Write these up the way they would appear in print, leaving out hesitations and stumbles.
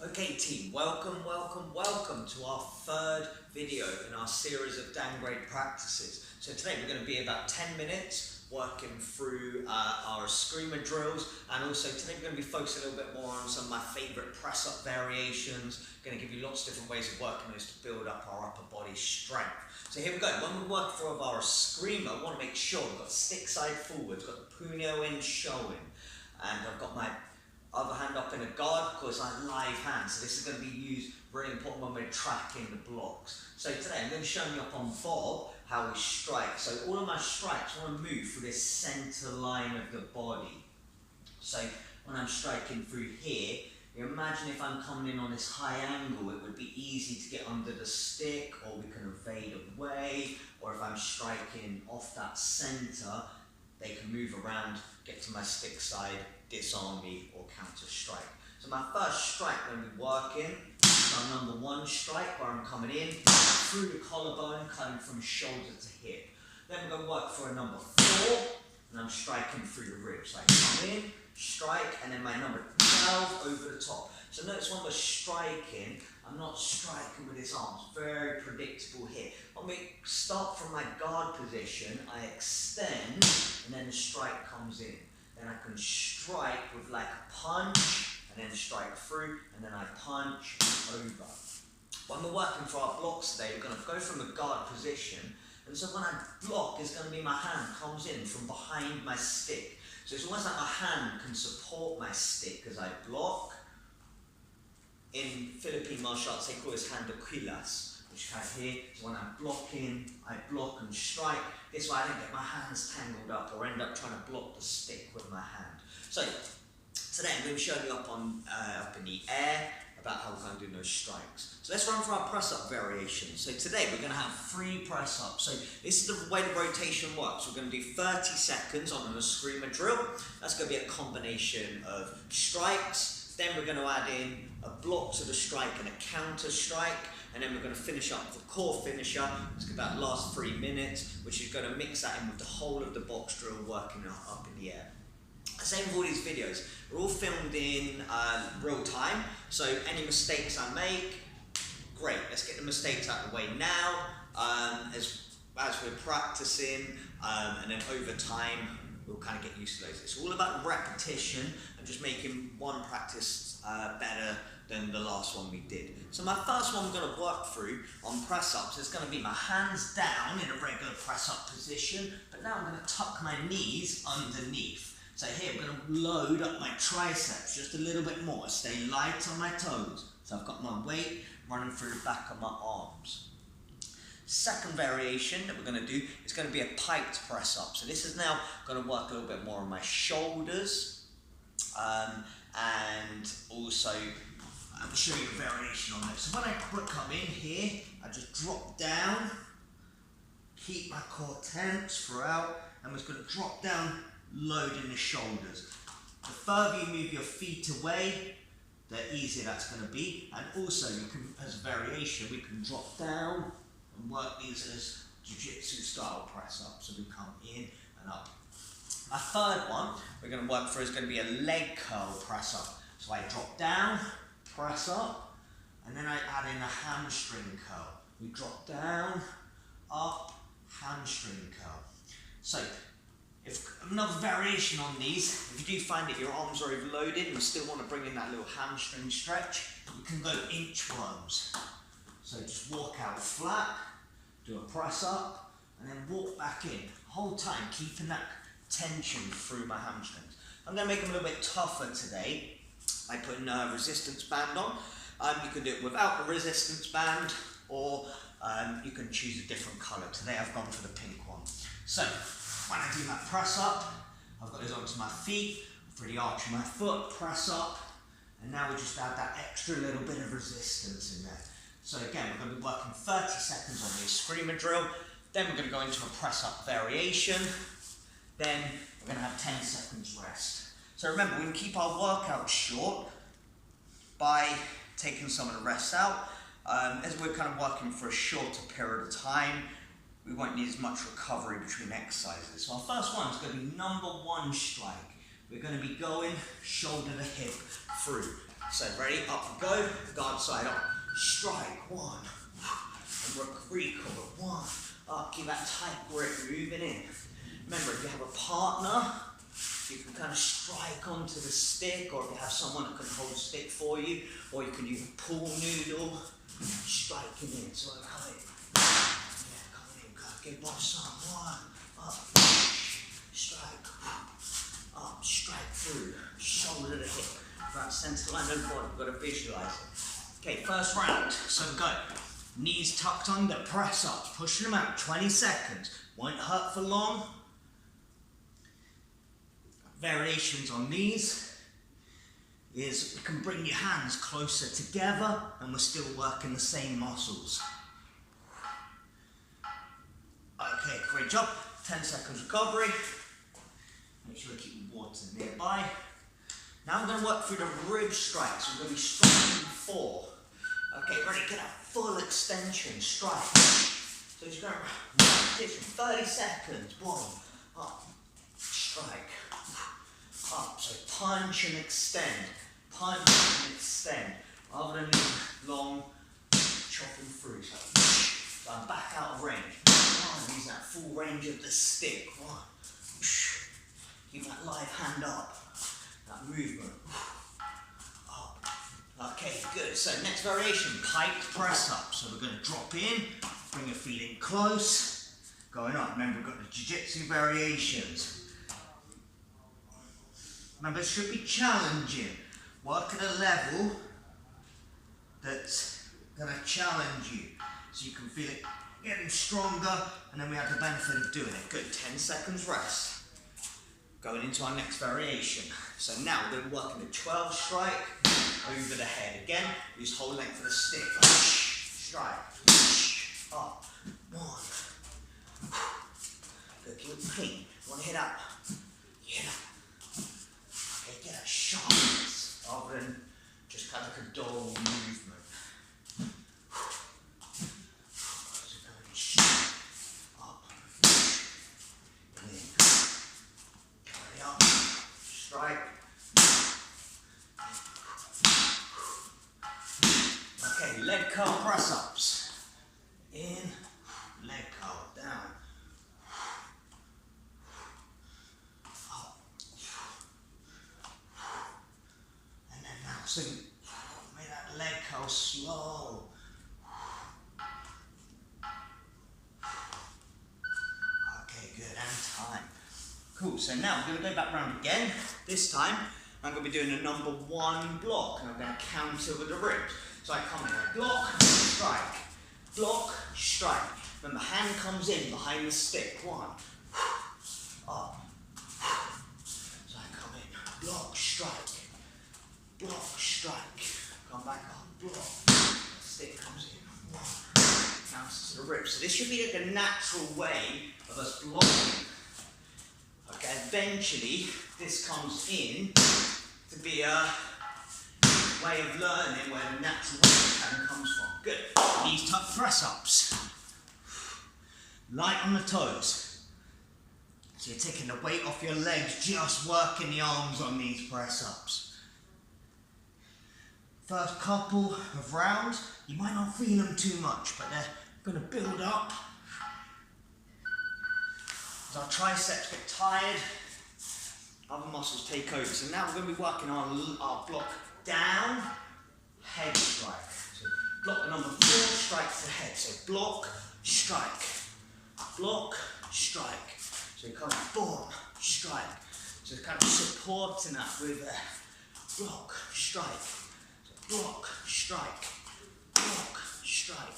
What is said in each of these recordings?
Okay team, welcome to our third video in our series of downgrade practices. So today we're going to be about 10 minutes working through our Escrima drills, and also today we're going to be focusing a little bit more on some of my favourite press up variations. Going to give you lots of different ways of working those to build up our upper body strength. So here we go. When we work through our Escrima, I want to make sure we've got stick side forwards, got the puño end showing, and I've got my other hand up in a guard because I have live hands. So this is going to be used really important when we're tracking the blocks. So today I'm going to show you up on Bob how we strike. So all of my strikes I want to move through this centre line of the body. So when I'm striking through here, you imagine if I'm coming in on this high angle, it would be easy to get under the stick, or we can evade away, or if I'm striking off that centre, they can move around, get to my stick side, disarm me, or counter strike. So my first strike when we're working is our number one strike, where I'm coming in through the collarbone, cutting from shoulder to hip. Then we're going to work for a number 4, and I'm striking through the ribs. So I come in, strike, and then my number 12 over the top. So notice when we're striking, I'm not striking with his arms, very predictable here. When we start from my guard position, I extend, and then the strike comes in. Then I can strike with like a punch, and then strike through, and then I punch over. When we're working for our blocks today, we're going to go from a guard position, and so when I block, it's going to be my hand comes in from behind my stick. So it's almost like my hand can support my stick as I block. In Philippine martial arts, they call this hand aquilas, which you have here. So when I'm blocking, I block and strike. This way I don't get my hands tangled up or end up trying to block the stick with my hand. So today I'm going to be showing you up in the air about how we're going to do those strikes. So let's run through our press up variations. So today we're going to have 3 press ups. So this is the way the rotation works. We're going to do 30 seconds on an Escrima drill. That's going to be a combination of strikes. Then we're going to add in a block to the strike and a counter strike, and then we're going to finish up the core finisher. It's about the last 3 minutes, which is going to mix that in with the whole of the box drill working up in the air. Same with all these videos. We're all filmed in real time, so any mistakes I make, great. Let's get the mistakes out of the way now as we're practicing, and then over time we'll kind of get used to those. It's all about repetition and just making one practice better than the last one we did. So my first one we're going to work through on press-ups is going to be my hands down in a regular press-up position, but now I'm going to tuck my knees underneath. So here I'm going to load up my triceps just a little bit more, stay light on my toes. So I've got my weight running through the back of my arms. Second variation that we're going to do is going to be a Pike To Press Up. So this is now going to work a little bit more on my shoulders, and also I'll show you a variation on this. So when I come in here, I just drop down, keep my core tense throughout, and we're just going to drop down, loading the shoulders. The further you move your feet away, the easier that's going to be. And also, you can, as a variation, we can drop down and work these as jiu-jitsu style press up. So we come in and up. My third one we're going to work for is going to be a leg curl press up. So I drop down, press up, and then I add in a hamstring curl. We drop down, up, hamstring curl. So if another variation on these, if you do find that your arms are overloaded and you still want to bring in that little hamstring stretch, you can go inchworms. So just walk out flat, do a press up, and then walk back in. The whole time keeping that tension through my hamstrings. I'm going to make them a little bit tougher today by putting a resistance band on. You can do it without the resistance band, or you can choose a different colour. Today I've gone for the pink one. So when I do my press up, I've got this onto my feet, for the arch of my foot, press up, and now we just add that extra little bit of resistance in there. So again, we're going to be working 30 seconds on the Escrima drill, then we're going to go into a press up variation, then we're going to have 10 seconds rest. So remember, we can keep our workout short by taking some of the rest out. As we're kind of working for a shorter period of time, we won't need as much recovery between exercises. So our first one is going to be number 1 strike. We're going to be going shoulder to hip through. So ready, up we go, guard side up, strike, 1, and recover, 1, up, keep that tight grip, moving in. Remember, if you have a partner, you can kind of strike onto the stick, or if you have someone that can hold a stick for you, or you can use a pool noodle, striking in, so I'm coming. Yeah, coming in, go, give both some, 1, up, strike, up, strike through, shoulder to hip, right center line of the body, we've got to visualize it. Okay, first round, so go, knees tucked under, press up, pushing them out, 20 seconds, won't hurt for long. Variations on these is you can bring your hands closer together and we're still working the same muscles. Okay, great job. 10 seconds recovery. Make sure you keep the water nearby. Now we're going to work through the rib strikes. We're going to be striking 4. Okay, ready? Get a full extension. Strike. So you're going to repetition. 30 seconds. 1, up, strike. Up, so punch and extend, rather than long chopping through. So I'm back out of range. 1, use that full range of the stick. 1, keep that live hand up, that movement. Up. Okay, good. So next variation, Pike To Press Up. So we're going to drop in, bring your feet in close, going up. Remember, we've got the jiu-jitsu variations. Remember, it should be challenging. Work at a level that's going to challenge you. So you can feel it getting stronger, and then we have the benefit of doing it. Good, 10 seconds rest. Going into our next variation. So now we're going to be working the 12 strike over the head. Again, use whole length of the stick. Strike. Up. 1. Good, keep it clean. You want to hit up. Hit up. Get a sharpness rather than just kind of like a dull movement. So going up, and then carry up, strike. Okay, leg curl press ups. In, leg curl down. So make that leg curl slow. Okay, good, and time. Cool, so now we're going to go back round again. This time, I'm going to be doing a number 1 block, and I'm going to counter with the ribs. So I come in, I block, strike. Then the hand comes in behind the stick. 1, up. So I come in, block, strike. Block, strike, come back up, block, stick comes in, 1, counts to the ribs. So this should be like a natural way of us blocking. Okay, eventually this comes in to be a way of learning where the natural way comes from. Good, knees tuck press ups. Light on the toes. So you're taking the weight off your legs, just working the arms on these press ups. First couple of rounds, you might not feel them too much, but they're going to build up. As our triceps get tired, other muscles take over. So now we're going to be working on our block down, head strike. So block the number 4, strike to the head. So block, strike, So you come boom, strike. So kind of supporting that with a block, strike. Block, strike, block, strike,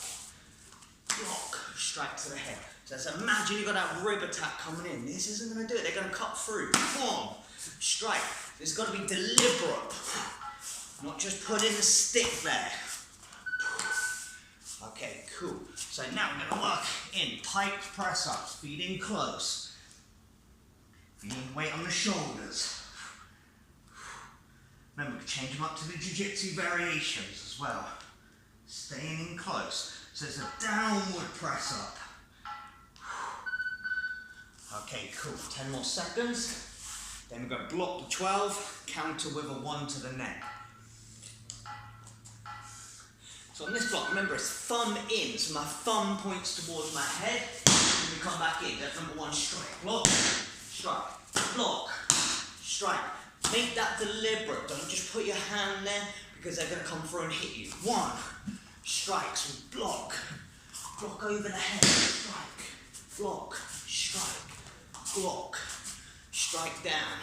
block, strike to the head. So let's imagine you've got that rib attack coming in. This isn't going to do it. They're going to cut through. Boom, strike. It's got to be deliberate. Not just putting the stick there. Okay, cool. So now we're going to work in Pike press ups. Feet in close. Feeling weight on the shoulders. Remember to change them up to the jiu-jitsu variations as well. Staying in close. So it's a downward press up. Okay, cool. 10 more seconds. Then we're going to block the 12, counter with a 1 to the neck. So on this block, remember it's thumb in, so my thumb points towards my head, and we come back in. That's number one, strike, block, strike, block, strike. Make that deliberate, don't just put your hand there, because they're going to come through and hit you. One, strike, so block, block over the head, strike, block, strike, block, strike down.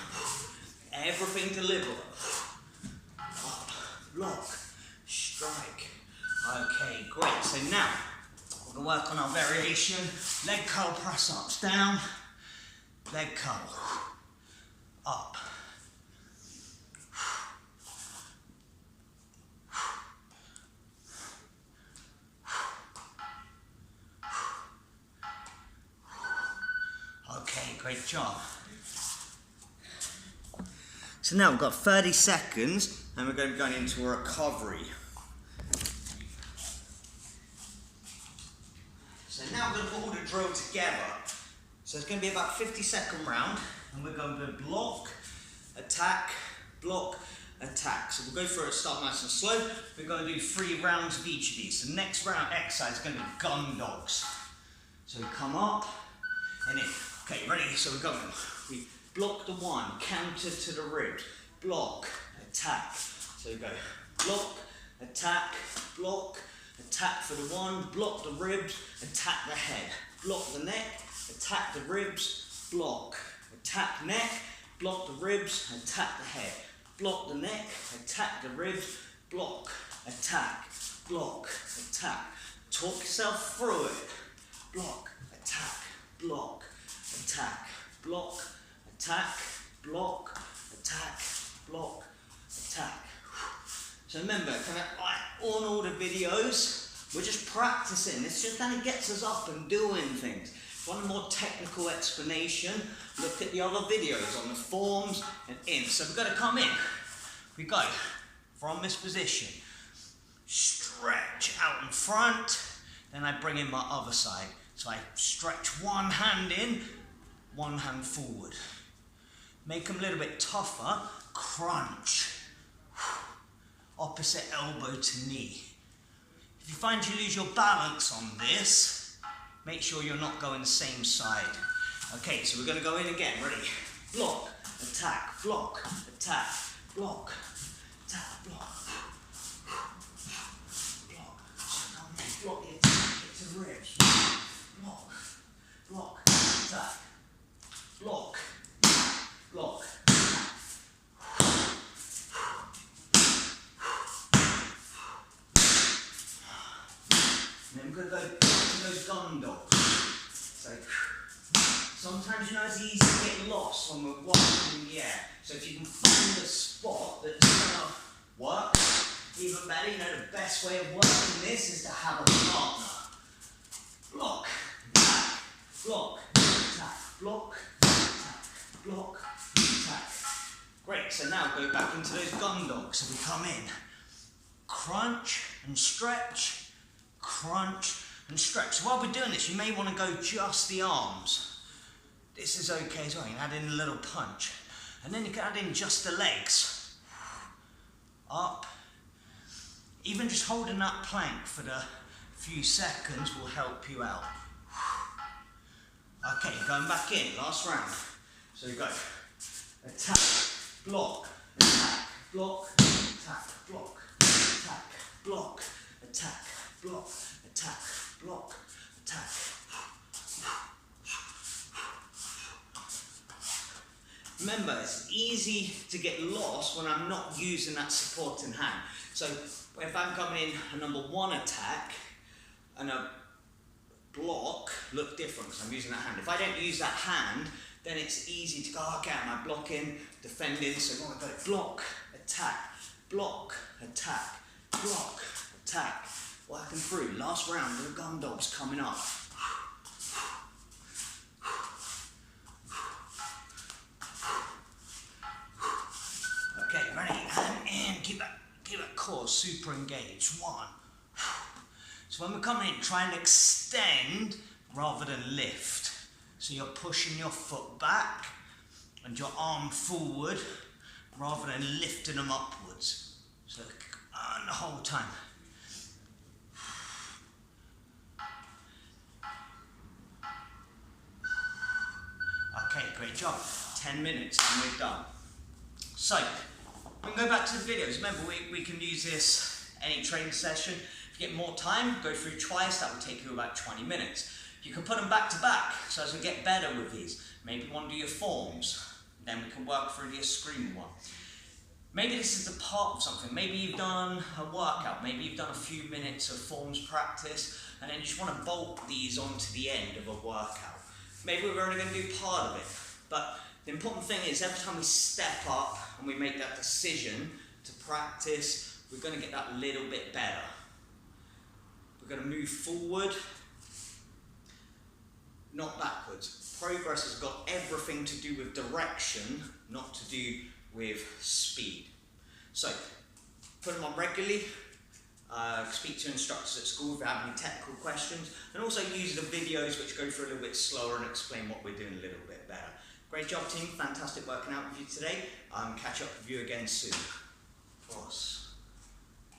Everything deliberate. Up, block, strike. Okay, great. So now, we're going to work on our variation. Leg curl press ups. Down, leg curl, up. Okay, great job. So now we've got 30 seconds and we're going to be going into a recovery. So now we're going to put all the drill together. So it's going to be about 50-second round and we're going to block, attack, block, attack. So we'll go through it, start nice and slow. We're going to do 3 rounds of each of these. So next round exercise is going to be gun dogs. So we come up and in. Okay, ready? So we're going. We block the one, counter to the ribs, block, attack. So we go block, attack, block, attack for the one, block the ribs, attack the head, block the neck, attack the ribs, block, attack neck, block the ribs, attack the head, block the neck, attack the ribs, block, attack, block, attack. Talk yourself through it. Block, attack, block, attack, block, attack, block, attack, block, attack. So remember, kind of like on all the videos, we're just practicing. This just kind of gets us up and doing things. If you want a more technical explanation, look at the other videos on the forms and in. So we've got to come in. We go from this position, stretch out in front, then I bring in my other side. So I stretch one hand in, one hand forward. Make them a little bit tougher. Crunch. Opposite elbow to knee. If you find you lose your balance on this, make sure you're not going the same side. Okay, so we're going to go in again. Ready? Block, attack, block, attack, block, attack, block. Block. So come in, block the attack, get to the ribs. Block, block, attack, block, block. And then we're going to go to those gun dogs. So, sometimes you know it's easy to get lost when we're walking in the air. So if you can find a spot that's going to work, even better. You know, the best way of working this is to have a partner. Block, attack, block, attack, block, attack, block, attack. Great, so now go back into those gun dogs. So we come in, crunch and stretch, crunch and stretch. So while we're doing this, you may want to go just the arms. This is okay as well. You can add in a little punch. And then you can add in just the legs. Up. Even just holding that plank for the few seconds will help you out. Okay, going back in, last round. So you go attack, block, attack, block, attack, block, attack, block, attack, block, attack, block, attack. Remember, it's easy to get lost when I'm not using that supporting hand. So if I'm coming in a number one attack and a block, look different because I'm using that hand. If I don't use that hand, then it's easy to go, okay, am I blocking, defending? So I want to go block, attack, block, attack, block, attack. Working through. Last round, the gun dogs coming up. Okay, ready, and in. Keep that core super engaged. One. So when we're coming in, try and extend rather than lift. So you're pushing your foot back and your arm forward rather than lifting them upwards. So the whole time. Great job. 10 minutes and we're done. So, we can go back to the videos. Remember, we can use this any training session. If you get more time, go through twice. That will take you about 20 minutes. You can put them back to back. So as we get better with these, maybe you want to do your forms. Then we can work through the Escrima one. Maybe this is the part of something. Maybe you've done a workout. Maybe you've done a few minutes of forms practice, and then you just want to bolt these onto the end of a workout. Maybe we're only going to do part of it. But the important thing is every time we step up and we make that decision to practice, we're going to get that little bit better. We're going to move forward, not backwards. Progress has got everything to do with direction, not to do with speed. So, put them on regularly, speak to instructors at school if you have any technical questions, and also use the videos which go through a little bit slower and explain what we're doing a little bit better. Great job team, fantastic working out with you today. Catch up with you again soon. Cross.